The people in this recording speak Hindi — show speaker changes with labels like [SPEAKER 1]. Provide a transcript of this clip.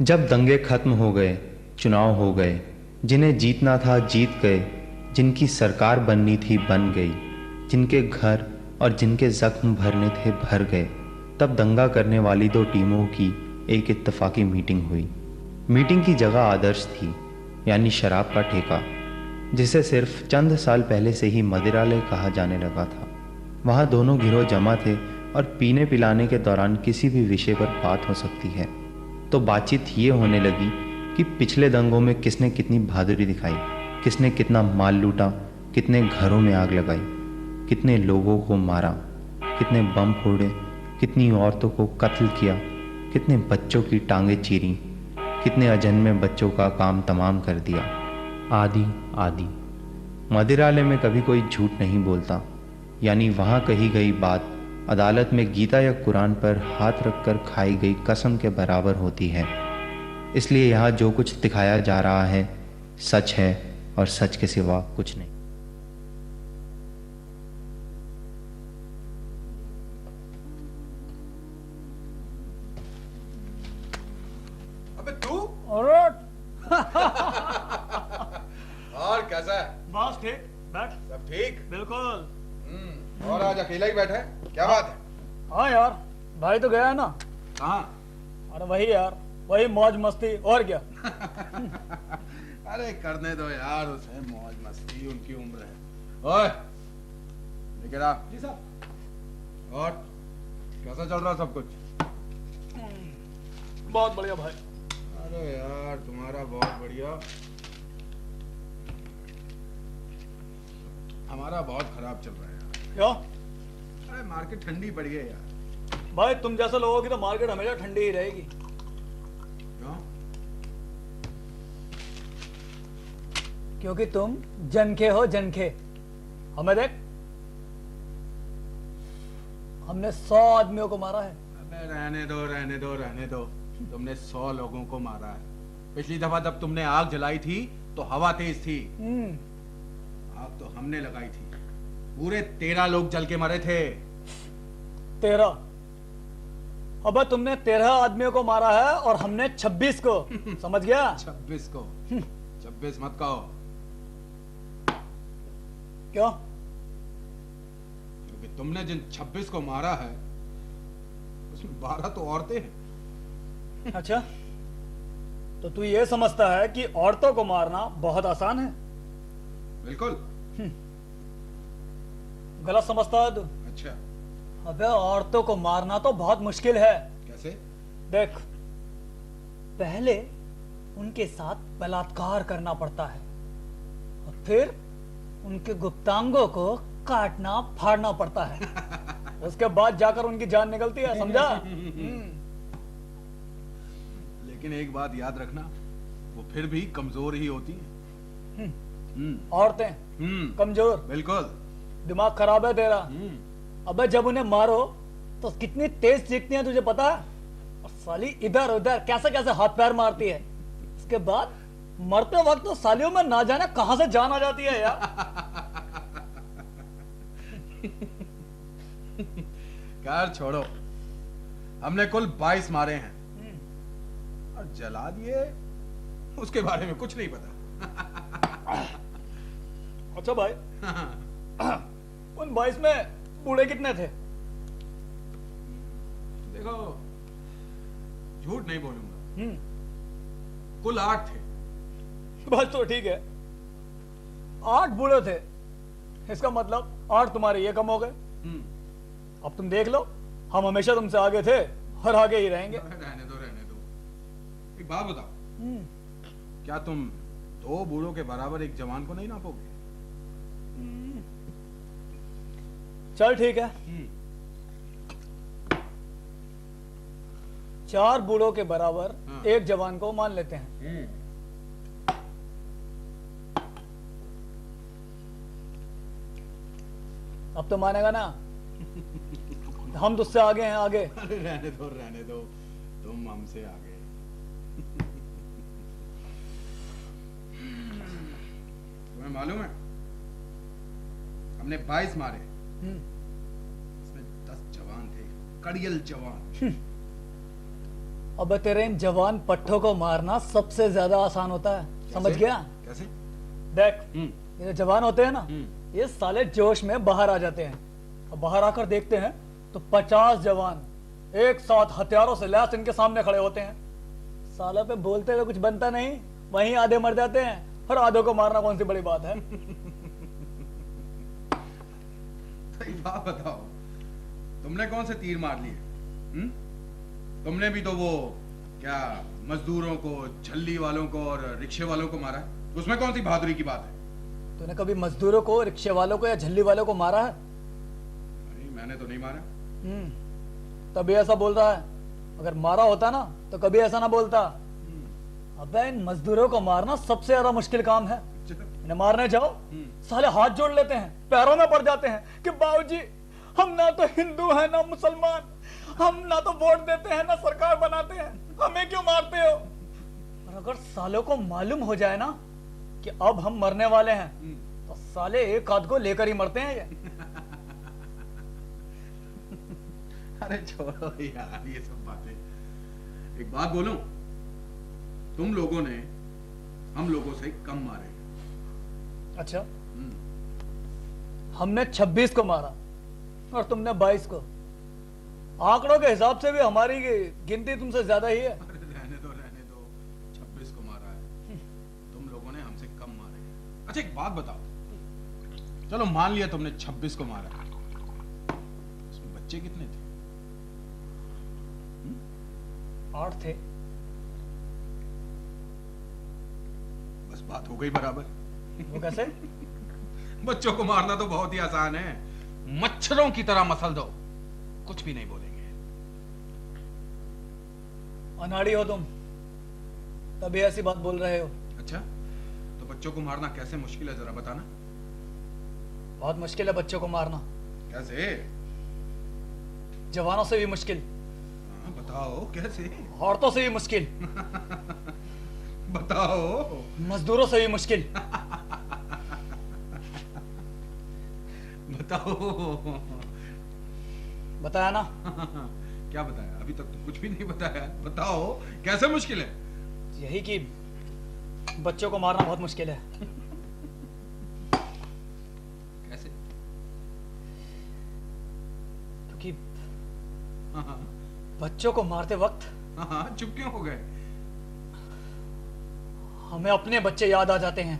[SPEAKER 1] जब दंगे खत्म हो गए, चुनाव हो गए, जिन्हें जीतना था जीत गए, जिनकी सरकार बननी थी बन गई, जिनके घर और जिनके जख्म भरने थे भर गए, तब दंगा करने वाली दो टीमों की एक इत्तफाकी मीटिंग हुई। मीटिंग की जगह आदर्श थी, यानी शराब का ठेका, जिसे सिर्फ चंद साल पहले से ही मदिरालय कहा जाने लगा था। वहाँ दोनों गिरोह जमा थे और पीने पिलाने के दौरान किसी भी विषय पर बात हो सकती है। तो बातचीत ये होने लगी कि पिछले दंगों में किसने कितनी बहादुरी दिखाई, किसने कितना माल लूटा, कितने घरों में आग लगाई, कितने लोगों को मारा, कितने बम फोड़े, कितनी औरतों को कत्ल किया, कितने बच्चों की टांगें चीरी, कितने अजन्मे बच्चों का काम तमाम कर दिया, आदि आदि। मदिरालय में कभी कोई झूठ नहीं बोलता, यानी वहाँ कही गई बात अदालत में गीता या कुरान पर हाथ रखकर खाई गई कसम के बराबर होती है। इसलिए यहाँ जो कुछ दिखाया जा रहा है सच है और सच के सिवा कुछ नहीं।
[SPEAKER 2] अबे तू
[SPEAKER 3] और
[SPEAKER 2] और कैसा है?
[SPEAKER 3] बस ठीक, बैठ।
[SPEAKER 2] सब ठीक?
[SPEAKER 3] बिल्कुल।
[SPEAKER 2] और आज अकेला ही बैठा है, क्या बात है?
[SPEAKER 3] हाँ यार, भाई तो गया है ना।
[SPEAKER 2] कहाँ?
[SPEAKER 3] अरे वही यार, वही मौज मस्ती और क्या।
[SPEAKER 2] अरे करने दो यार उसे, मौज मस्ती उनकी उम्र है। ओए लेकर आ।
[SPEAKER 3] जी साहब।
[SPEAKER 2] और कैसा चल रहा सब कुछ?
[SPEAKER 3] बहुत बढ़िया भाई।
[SPEAKER 2] अरे यार तुम्हारा बहुत बढ़िया, हमारा बहुत खराब चल रहा है यार।
[SPEAKER 3] क्यों
[SPEAKER 2] अरे मार्केट ठंडी पड़ गई यार।
[SPEAKER 3] भाई, तुम जैसे लोगों की तो मार्केट हमेशा ठंडी ही रहेगी।
[SPEAKER 2] क्यों?
[SPEAKER 3] क्योंकि तुम जनखे हो, जनखे। हमें देख, हमने 100 आदमियों को मारा है।
[SPEAKER 2] अबे रहने दो रहने दो रहने दो, तुमने 100 लोगों को मारा है। पिछली दफा जब तुमने आग जलाई थी तो हवा तेज थी, आग तो हमने लगाई थी, पूरे 13 लोग जल के मरे थे।
[SPEAKER 3] 13? अबे तुमने 13 आदमियों को मारा है और हमने 26 को। समझ गया?
[SPEAKER 2] 26 को? 26 मत कहो।
[SPEAKER 3] क्यों?
[SPEAKER 2] क्योंकि तुमने जिन 26 को मारा है उसमें 12 तो औरतें हैं।
[SPEAKER 3] अच्छा, तो तू ये समझता है कि औरतों को मारना बहुत आसान है?
[SPEAKER 2] बिल्कुल।
[SPEAKER 3] गलत समझता है तू।
[SPEAKER 2] अच्छा,
[SPEAKER 3] अबे औरतों को मारना तो बहुत मुश्किल है।
[SPEAKER 2] कैसे?
[SPEAKER 3] देख, पहले उनके साथ बलात्कार करना पड़ता है और फिर उनके गुप्तांगों को काटना फाड़ना पड़ता है। उसके बाद जाकर उनकी जान निकलती है, समझा?
[SPEAKER 2] लेकिन एक बात याद रखना, वो फिर भी कमजोर ही होती है।
[SPEAKER 3] औरतें कमजोर?
[SPEAKER 2] बिल्कुल।
[SPEAKER 3] दिमाग खराब है तेरा। अबे जब उन्हें मारो तो कितनी तेज चीखती हैं तुझे पता है? और साली इधर उधर कैसे कैसे हाथ पैर मारती है। उसके बाद मरते वक्त तो सालियों में ना जाने कहां से जान आ जाती है यार।
[SPEAKER 2] कार छोड़ो, हमने कुल 22 मारे हैं और जला दिए उसके बारे में कुछ नहीं पता।
[SPEAKER 3] अच्छा भाई, उन 22 में बूढ़े कितने थे?
[SPEAKER 2] देखो, झूठ नहीं बोलूंगा, कुल 8 थे।
[SPEAKER 3] बस तो ठीक है, 8 बूढ़े थे, इसका मतलब 8 तुम्हारे ये कम हो गए। अब तुम देख लो, हम हमेशा तुमसे आगे थे और आगे ही रहेंगे।
[SPEAKER 2] रहने दो रहने दो। एक बात बताओ, क्या तुम 2 बूढ़ों के बराबर एक जवान को नहीं नापोगे?
[SPEAKER 3] चल ठीक है, 4 बूढ़ों के बराबर एक जवान को मान लेते हैं। अब तो मानेगा ना? हम तुझसे आगे हैं, आगे।
[SPEAKER 2] अरे रहने दो, तुम हमसे आगे। तुम्हें मालूम है, हमने 22 मारे, इसमें 10 जवान थे, कड़ियल जवान।
[SPEAKER 3] अब तेरे इन जवान पट्टों को मारना सबसे ज्यादा आसान होता है, समझ
[SPEAKER 2] कैसे?
[SPEAKER 3] गया?
[SPEAKER 2] कैसे?
[SPEAKER 3] देख,
[SPEAKER 2] हम्म।
[SPEAKER 3] ये जो जवान होते हैं ना,
[SPEAKER 2] हम्म।
[SPEAKER 3] ये साले जोश में बाहर आ जाते हैं। अब बाहर आकर देखते हैं तो 50 जवान एक साथ हथियारों से लैस इनके सामने खड़े होते हैं। साला पे बोलते हुए कुछ बनता नहीं, वहीं आधे मर जाते हैं, और आधों को मारना कौन सी बड़ी बात है।
[SPEAKER 2] तो एक बात बताओ, तुमने कौन से तीर मार लिए? तुमने भी तो वो क्या मजदूरों को, झल्ली वालों को और रिक्शे वालों को मारा है। उसमें कौन सी बहादुरी की बात है?
[SPEAKER 3] तूने कभी मजदूरों को, रिक्शे वालों को या झल्ली वालों को मारा है?
[SPEAKER 2] नहीं, मैंने तो नहीं मारा।
[SPEAKER 3] तभी ऐसा बोल रहा है। अगर मारा होता ना तो कभी ऐसा ना बोलता। अबे इन मजदूरों को मारना सबसे ज्यादा मुश्किल काम है। इन्हें मारने जाओ, साले हाथ जोड़ लेते हैं, पैरों में पड़ जाते हैं कि बाबूजी हम ना तो हिंदू हैं ना मुसलमान, हम ना तो वोट देते हैं ना सरकार बनाते हैं, हमें क्यों मारते हो? और अगर सालों को मालूम हो जाए ना कि अब हम मरने वाले हैं, तो साले एक आध को लेकर ही मरते हैं ये।
[SPEAKER 2] अरे छोड़ो यार ये सब बातें। एक बात बोलूं, तुम लोगों ने हम लोगों से कम मारे।
[SPEAKER 3] अच्छा, हमने 26 को मारा और तुमने 22 को। आंकड़ों के हिसाब से भी हमारी गिनती तुमसे ज्यादा ही है।
[SPEAKER 2] अरे रहने दो, 26 को मारा है। तुम लोगों ने हमसे कम मारे हैं। अच्छा एक बात बताओ, चलो मान लिया तुमने 26 को मारा है, उसमें बच्चे कितने थे?
[SPEAKER 3] 8 थे।
[SPEAKER 2] बस बात हो गई बराबर।
[SPEAKER 3] वो कैसे?
[SPEAKER 2] बच्चों को मारना तो बहुत ही आसान है, मच्छरों की तरह मसल दो, कुछ भी नहीं बोलेंगे।
[SPEAKER 3] अनाड़ी हो तुम, तभी ऐसी बात बोल रहे हो।
[SPEAKER 2] अच्छा, तो बच्चों को मारना कैसे मुश्किल है, जरा बताना।
[SPEAKER 3] बहुत मुश्किल है बच्चों को मारना,
[SPEAKER 2] कैसे?
[SPEAKER 3] जवानों से भी मुश्किल,
[SPEAKER 2] हाँ, बताओ कैसे।
[SPEAKER 3] औरतों से भी मुश्किल,
[SPEAKER 2] बताओ।
[SPEAKER 3] मजदूरों से भी मुश्किल।
[SPEAKER 2] बताओ।
[SPEAKER 3] बताया ना?
[SPEAKER 2] क्या बताया? अभी तक तो कुछ भी नहीं बताया। बताओ कैसे मुश्किल है?
[SPEAKER 3] यही कि बच्चों को मारना बहुत मुश्किल है।
[SPEAKER 2] कैसे?
[SPEAKER 3] क्योंकि
[SPEAKER 2] हाँ,
[SPEAKER 3] बच्चों को मारते वक्त
[SPEAKER 2] चुप क्यों हो गए?
[SPEAKER 3] हमें अपने बच्चे याद आ जाते हैं